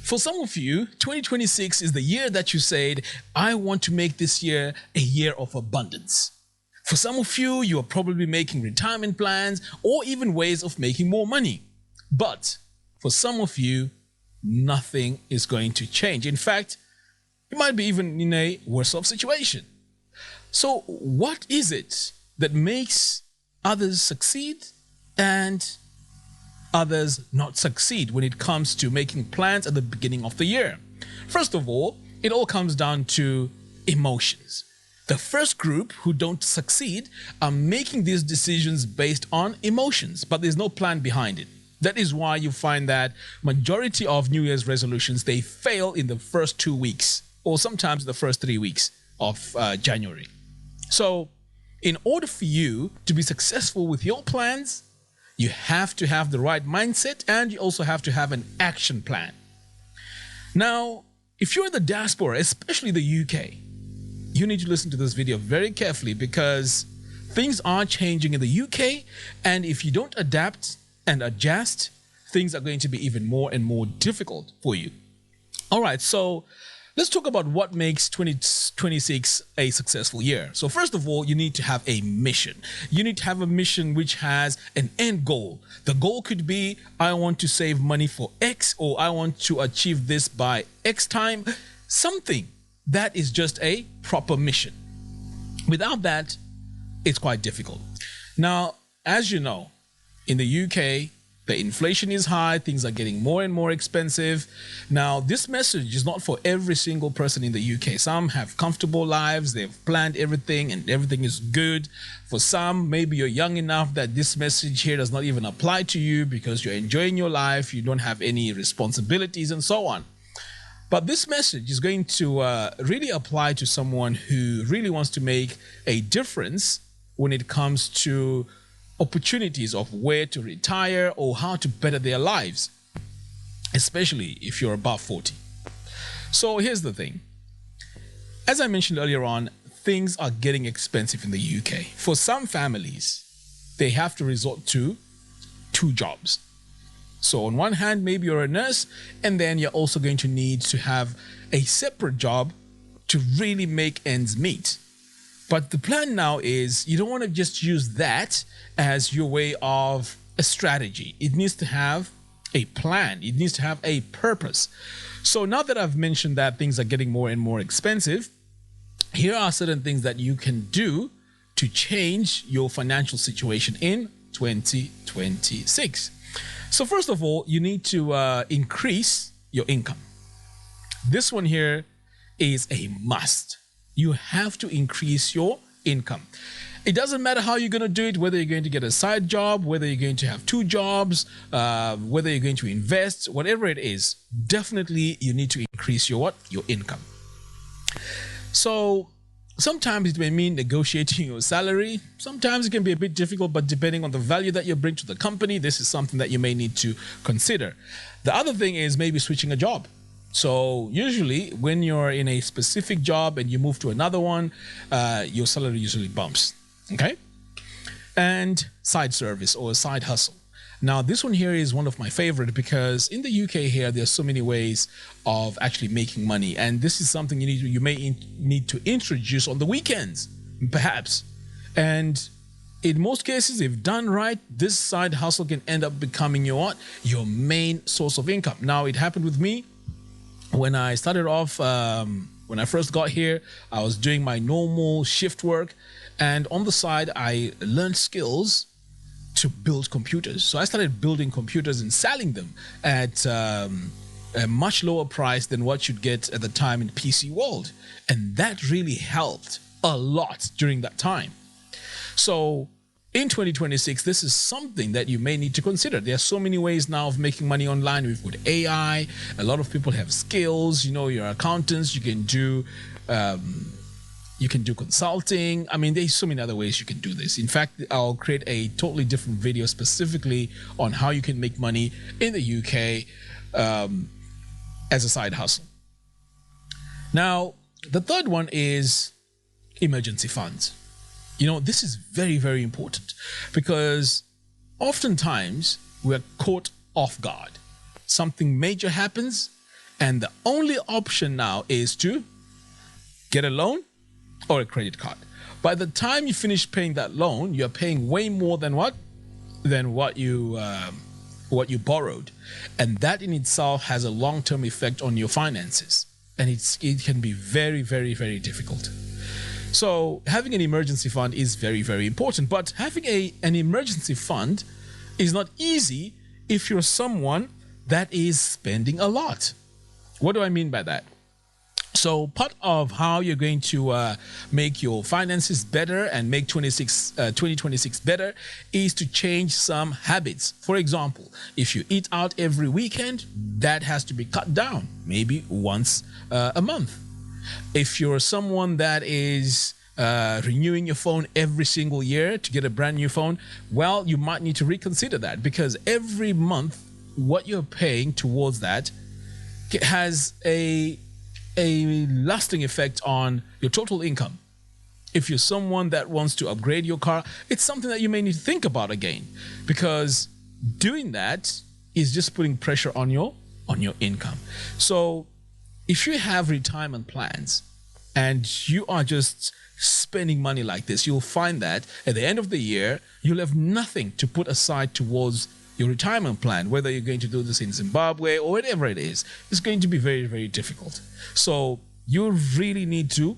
For some of you, 2026 is the year that you said, I want to make this year a year of abundance. For some of you, you are probably making retirement plans or even ways of making more money. But for some of you, nothing is going to change. In fact, you might be even in a worse off situation. So what is it that makes others succeed and others not succeed when it comes to making plans at the beginning of the year? First of all, it all comes down to emotions. The first group who don't succeed are making these decisions based on emotions, but there's no plan behind it. That is why you find that majority of New Year's resolutions, they fail in the first 2 weeks or sometimes the first 3 weeks of January. So in order for you to be successful with your plans, you have to have the right mindset and you also have to have an action plan. Now, if you're in the diaspora, especially the UK, you need to listen to this video very carefully because things are changing in the UK, and if you don't adapt and adjust, things are going to be even more and more difficult for you. All right, so let's talk about what makes 2026 a successful year. So first of all, you need to have a mission. You need to have a mission which has an end goal. The goal could be, I want to save money for X, or I want to achieve this by X time. Something that is just a proper mission. Without that, it's quite difficult. Now, as you know, in the UK, the inflation is high, things are getting more and more expensive. Now, this message is not for every single person in the UK. Some have comfortable lives, they've planned everything and everything is good. For some, maybe you're young enough that this message here does not even apply to you because you're enjoying your life, you don't have any responsibilities and so on. But this message is going to really apply to someone who really wants to make a difference when it comes to opportunities of where to retire or how to better their lives, especially if you're above 40. So here's the thing. As I mentioned earlier on, things are getting expensive in the UK. For some families, they have to resort to 2 jobs. So on one hand, maybe you're a nurse, and then you're also going to need to have a separate job to really make ends meet. But the plan now is you don't want to just use that as your way of a strategy. It needs to have a plan. It needs to have a purpose. So now that I've mentioned that things are getting more and more expensive, here are certain things that you can do to change your financial situation in 2026. So first of all, you need to increase your income. This one here is a must. You have to increase your income. It doesn't matter how you're going to do it, whether you're going to get a side job, whether you're going to have 2 jobs, whether you're going to invest, whatever it is, definitely you need to increase your what? Your income. So sometimes it may mean negotiating your salary. Sometimes it can be a bit difficult, but depending on the value that you bring to the company, this is something that you may need to consider. The other thing is maybe switching a job. So usually when you're in a specific job and you move to another one, your salary usually bumps, okay? And side service or side hustle. Now this one here is one of my favorite because in the UK here, there are so many ways of actually making money. And this is something you may need to introduce on the weekends, perhaps. And in most cases, if done right, this side hustle can end up becoming your what? Your main source of income. Now it happened with me. When I started off, when I first got here, I was doing my normal shift work, and on the side, I learned skills to build computers. So I started building computers and selling them at a much lower price than what you'd get at the time in PC world. And that really helped a lot during that time. So in 2026, this is something that you may need to consider. There are so many ways now of making money online. We've got AI. A lot of people have skills. You know, you're accountants. You can do consulting. I mean, there's so many other ways you can do this. In fact, I'll create a totally different video specifically on how you can make money in the UK as a side hustle. Now, the third one is emergency funds. You know, this is very, very important because oftentimes we're caught off guard. Something major happens And the only option now is to get a loan or a credit card. By the time you finish paying that loan, you're paying way more than what you borrowed, and that in itself has a long-term effect on your finances, and it can be very, very, very difficult. So having an emergency fund is very, very important, but having an emergency fund is not easy if you're someone that is spending a lot. What do I mean by that? So part of how you're going to make your finances better and make 2026 better is to change some habits. For example, if you eat out every weekend, that has to be cut down, maybe once a month. If you're someone that is renewing your phone every single year to get a brand new phone, well, you might need to reconsider that, because every month what you're paying towards that has a lasting effect on your total income. If you're someone that wants to upgrade your car, it's something that you may need to think about again, because doing that is just putting pressure on your income. So if you have retirement plans and you are just spending money like this, you'll find that at the end of the year, you'll have nothing to put aside towards your retirement plan. Whether you're going to do this in Zimbabwe or whatever it is, it's going to be very, very difficult. So you really need to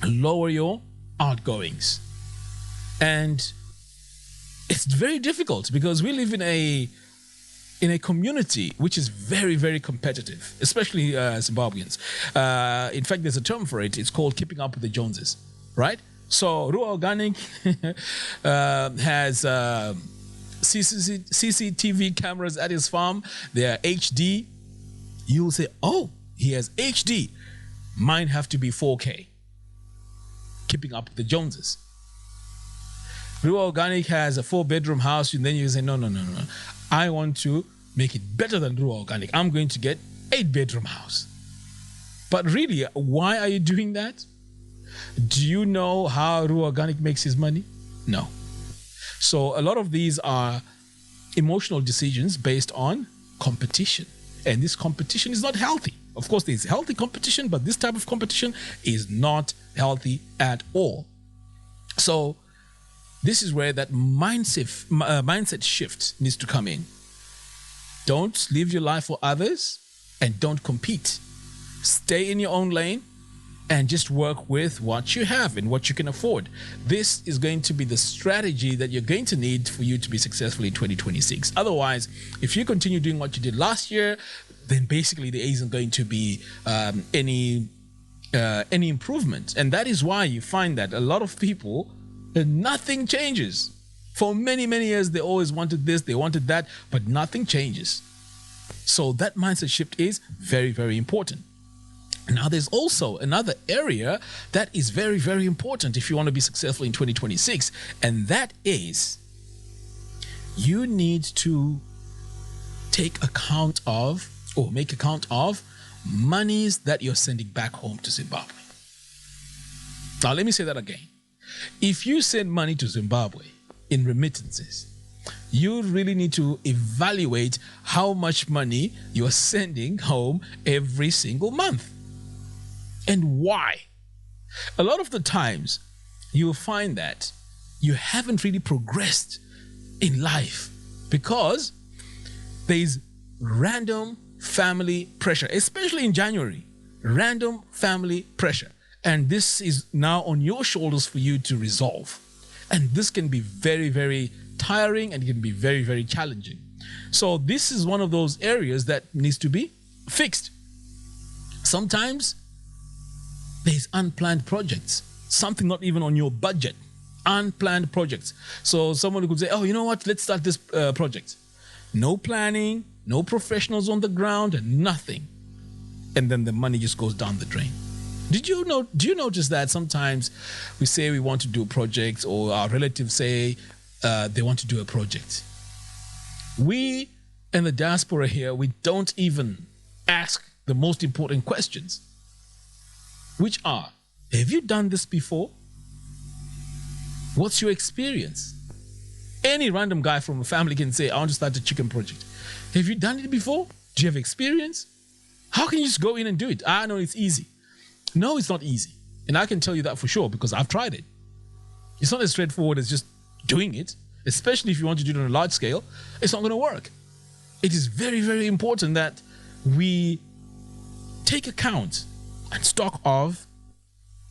lower your outgoings. And it's very difficult because we live in a community which is very, very competitive, especially Zimbabweans. In fact, there's a term for it. It's called keeping up with the Joneses, right? So Ruwa Organic has CCTV cameras at his farm. They are HD. You'll say, oh, he has HD. Mine have to be 4K. Keeping up with the Joneses. Ruwa Organic has a 4-bedroom house, and then you say, no. I want to make it better than Ruwa Organic. I'm going to get 8-bedroom house. But really, why are you doing that? Do you know how Ruwa Organic makes his money? No. So a lot of these are emotional decisions based on competition. And this competition is not healthy. Of course, there's healthy competition, but this type of competition is not healthy at all. So this is where that mindset shift needs to come in. Don't live your life for others and don't compete. Stay in your own lane and just work with what you have and what you can afford. This is going to be the strategy that you're going to need for you to be successful in 2026. Otherwise, if you continue doing what you did last year, then basically there isn't going to be any improvement. And that is why you find that a lot of people, nothing changes. For many, many years, they always wanted this, they wanted that, but nothing changes. So that mindset shift is very, very important. Now, there's also another area that is very, very important if you want to be successful in 2026, and that is you need to take account of or make account of monies that you're sending back home to Zimbabwe. Now, let me say that again. If you send money to Zimbabwe in remittances, you really need to evaluate how much money you're sending home every single month. And why? A lot of the times, you will find that you haven't really progressed in life because there's random family pressure, especially in January. Random family pressure. And this is now on your shoulders for you to resolve. And this can be very, very tiring and it can be very, very challenging. So this is one of those areas that needs to be fixed. Sometimes there's unplanned projects, something not even on your budget, unplanned projects. So someone could say, oh, you know what, let's start this project. No planning, no professionals on the ground, and nothing. And then the money just goes down the drain. Do you notice that sometimes we say we want to do projects, or our relatives say they want to do a project? We in the diaspora here, we don't even ask the most important questions, which are, have you done this before? What's your experience? Any random guy from a family can say, I want to start a chicken project. Have you done it before? Do you have experience? How can you just go in and do it? I know it's easy. No, it's not easy. And I can tell you that for sure because I've tried it. It's not as straightforward as just doing it, especially if you want to do it on a large scale. It's not going to work. It is very, very important that we take account and stock of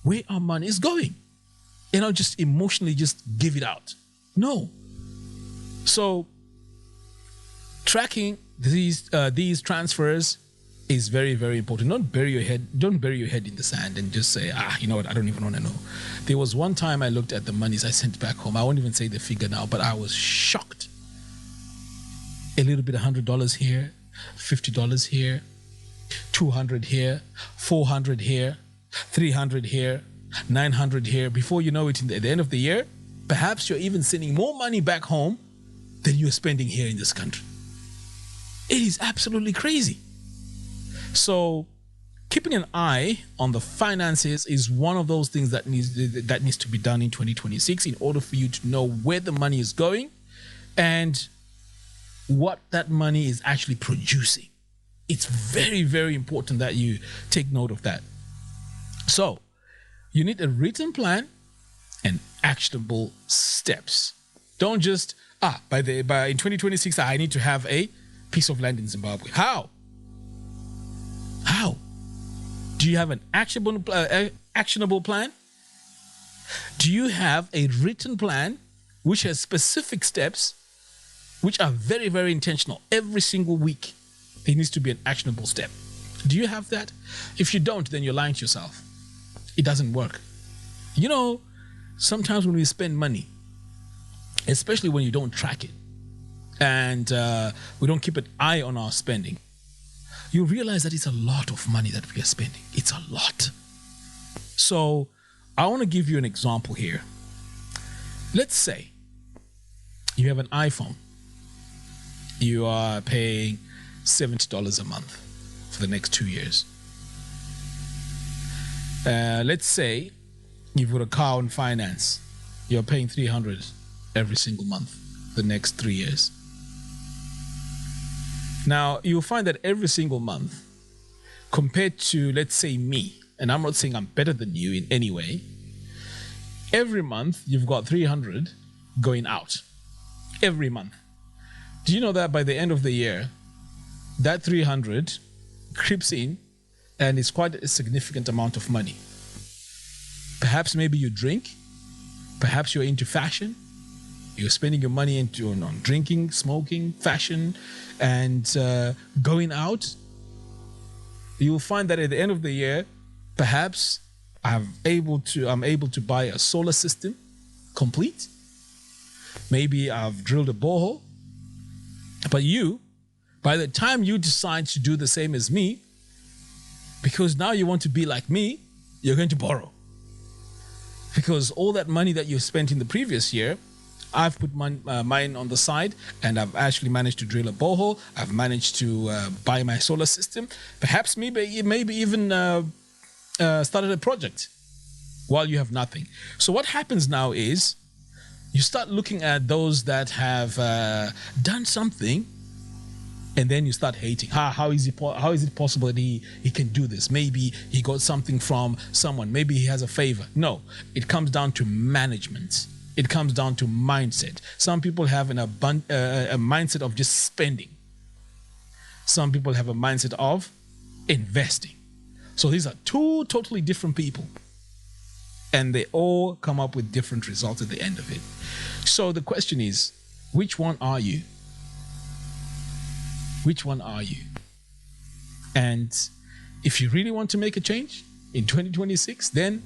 where our money is going. And not just emotionally just give it out. No. So tracking these transfers is very, very important. Don't bury your head in the sand and just say, you know what, I don't even want to know. There was one time I looked at the monies I sent back home. I won't even say the figure now, but I was shocked. A little bit, $100 here, $50 here, $200 here, $400 here, $300 here, $900 here. Before you know it, at the end of the year, perhaps you're even sending more money back home than you're spending here in this country. It is absolutely crazy. So keeping an eye on the finances is one of those things that needs to be done in 2026 in order for you to know where the money is going and what that money is actually producing. It's very, very important that you take note of that. So you need a written plan and actionable steps. Don't just, in 2026, I need to have a piece of land in Zimbabwe. How? Do you have an actionable plan? Do you have a written plan which has specific steps which are very, very intentional? Every single week, there needs to be an actionable step. Do you have that? If you don't, then you're lying to yourself. It doesn't work. You know, sometimes when we spend money, especially when you don't track it and we don't keep an eye on our spending, you realize that it's a lot of money that we are spending. It's a lot. So I want to give you an example here. Let's say you have an iPhone. You are paying $70 a month for the next 2 years. Let's say you've got a car on finance. You're paying $300 every single month the next 3 years. Now, you'll find that every single month, compared to, let's say, me, and I'm not saying I'm better than you in any way, every month you've got $300 going out. Every month. Do you know that by the end of the year, that $300 creeps in and it's quite a significant amount of money? Perhaps maybe you drink, perhaps you're into fashion, you're spending your money on drinking, smoking, fashion, and going out. You'll find that at the end of the year, perhaps I'm able to buy a solar system complete. Maybe I've drilled a borehole. But you, by the time you decide to do the same as me, because now you want to be like me, you're going to borrow. Because all that money that you spent in the previous year, I've put mine on the side, and I've actually managed to drill a borehole. I've managed to buy my solar system. Perhaps maybe even started a project while you have nothing. So what happens now is you start looking at those that have done something, and then you start hating. How is it possible that he can do this? Maybe he got something from someone. Maybe he has a favor. No, it comes down to management. It comes down to mindset. Some people have a mindset of just spending. Some people have a mindset of investing. So these are two totally different people. And they all come up with different results at the end of it. So the question is, which one are you? Which one are you? And if you really want to make a change in 2026, then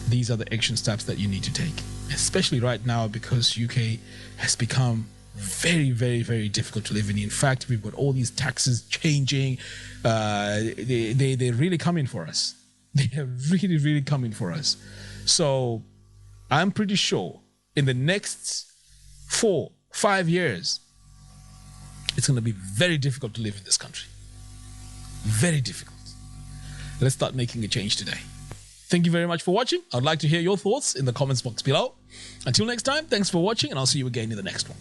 these are the action steps that you need to take. Especially right now, because UK has become very, very, very difficult to live in. In fact, we've got all these taxes changing. They're really coming for us. They are really, really coming for us. So I'm pretty sure in the next 4-5 years, it's going to be very difficult to live in this country. Very difficult. Let's start making a change today. Thank you very much for watching. I'd like to hear your thoughts in the comments box below. Until next time, thanks for watching, and I'll see you again in the next one.